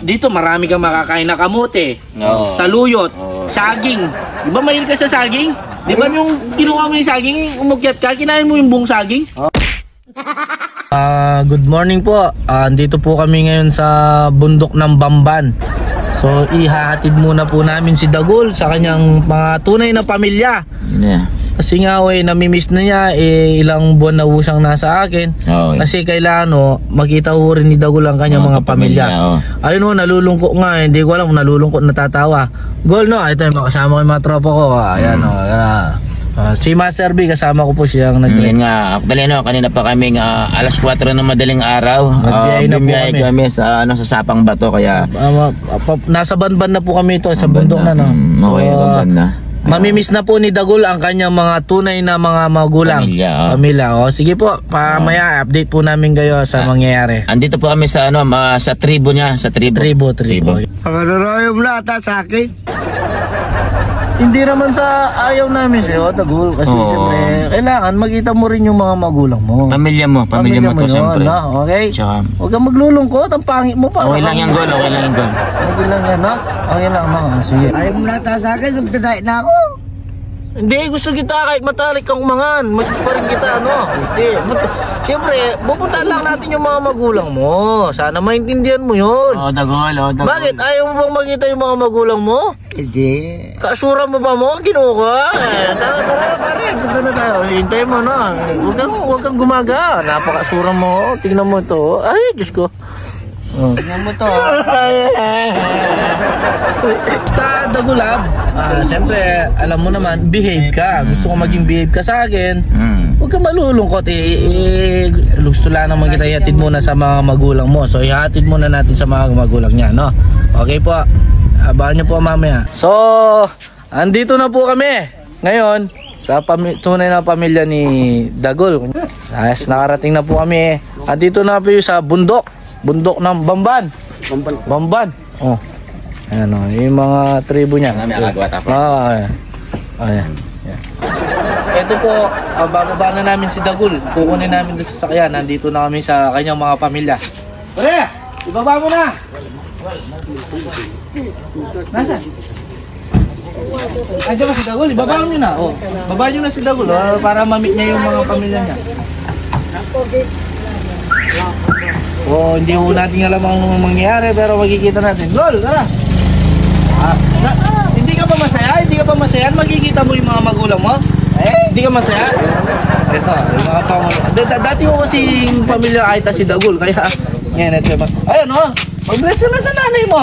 Dito marami kang makakain na kamote, saluyot, saging. Di ba mahilig ka sa saging? Di ba yung kinuha mo yung saging, umukyat ka, kinain mo yung buong saging? Good morning po. Dito po kami ngayon sa bundok ng Bamban. So ihahatid muna po namin si Dagul sa kanyang mga tunay na pamilya. Kasi nga namimiss na niya, ilang buwan na siyang nasa akin. Kasi kailangan makita ho rin ni Dagul ang kanyang mga pamilya. Ayun nalulungkot nga, hindi ko alam kung nalulungkot, natatawa. Gol ito yung makasama ko yung mga tropa ko. Ayan si Master B, kasama ko po siyang Yan nga, actually kanina pa kami alas 4 ng madaling araw. Bumiyay kami sa sa Sapang Bato, kaya nasa Banban na po kami ito, sa bundok na Banban na. Mamimiss na po ni Dagul ang kanyang mga tunay na mga magulang. Pamilya. Sige po, pamaya update po namin kayo sa mangyayari. Andito po kami sa sa tribo niya, sa tribo. Pagkakaroon mo lahat sa akin. Hindi naman sa ayaw namin sa'yo, Dagul, kasi siyempre kailangan makita mo rin yung mga magulang mo. Pamilya mo to siyempre. Okay? Huwag kang maglulungkot, ang pangit mo pa. Okay lang yan, Gol. Okay lang yan, Okay lang, Sige. Ayaw mo lahat sa akin, nagtadait na ako. Hindi, gusto kita kahit matalik kang umangan. Mas pa rin kita, Hindi. Siyempre, pupuntahan lang natin yung mga magulang mo. Sana maintindihan mo yun. Dagul. Bakit? Ayaw mo bang makita yung mga magulang mo? Hindi. Kasura mo ba mo? Ginuha. Tara, pare. Punta na tayo. Hintay mo, Huwag kang gumaga. Napakasura mo. Tingnan mo to. Ay, Diyos ko. Tingnan mo to. Basta Dagulab, siyempre, alam mo naman, behave ka. Gusto ko maging behave ka sa akin. Huwag ka malulungkot. Gusto lang naman kita ihatid muna sa mga magulang mo. So, ihatid muna natin sa mga magulang niya, Okay po. Abangan nyo po mamaya. So, andito na po kami ngayon sa tunay na pamilya ni Dagul. Nakarating na po kami. Andito na po sa bundok ng Bamban. Bamban. Ayan yung mga tribo niya. Ayan. Ito po, bababa na namin si Dagul. Kukunin namin doon sa sakyan. Nandito na kami sa kanyang mga pamilya. Pare, ibaba mo na. Nasaan? Andiyan ba si Dagul? Ibaba nyo na. Baba nyo na si Dagul para ma-meet niya yung mga pamilya niya. Hindi ho natin alam ang mangyayari, pero magkikita natin. Lol, tara! Hindi ka ba masaya? Hindi ka ba masaya? Magkikita mo yung mga magulang mo? Hindi ka masaya? Ito, yung mga pamilya. Dati ko kasi yung pamilya kahit si Dagul, kaya ngayon ito. Ayun mag-bless na sa nanay mo.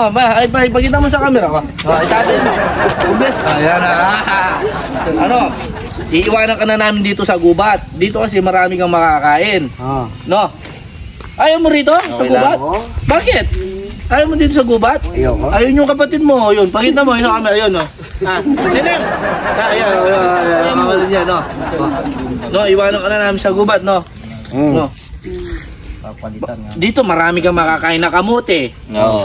Ipagkita mo sa camera ko. Itatay mo. Mag-bless. Ayan iiwanan ka na namin dito sa gubat. Dito kasi marami kang makakain. Ayaw mo rito? Sa gubat? Bakit? Ayaw mo dito sa gubat? Ayaw yung kapatid mo. Yun, pakita mo. Yun ang camera. Ayun, Tineng! Iwanan ka na namin sa gubat, Dito marami kang makakain na kamote,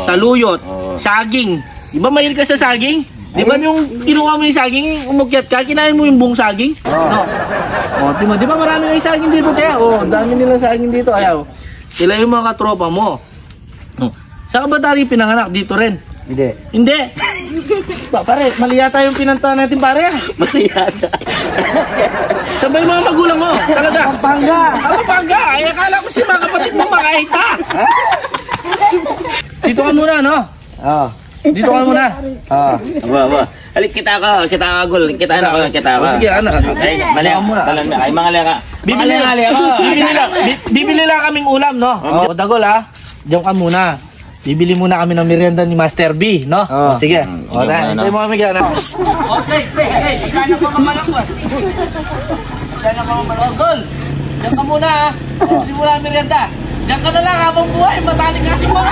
saluyot, saging. Di ba mahilig ka sa saging? Di ba yung kinuha mo yung saging, umukyat ka, kinain mo yung buong saging? Di ba marami kang saging dito, Tia? Dami nilang saging dito. Ayaw. Sila yung mga katropa mo. Saan ka ba tayo pinanganak? Dito rin? Hindi. Pare, mali yata yung pinanta natin, pare. Mali yata. Sabay mga magulang mo. Talaga. Pampanga. Ay, akala ko si mga kapatid mo makahita. Dito ka muna, Dito ka muna. Alik kita ka, Gol. Kita ako. Sige, Mali muna. Ay, mga leka. Bibili lang kaming ulam, Dagol, diyan ka muna. Bibili muna kami ng merienda ni Master B, Sige. Tayo mo kami gana. Okay, kaya pa mamalakot. Gol, diyan ka muna, Bibili muna ng merienda. Diyan ka na lang habang buhay, matalik kasi mo.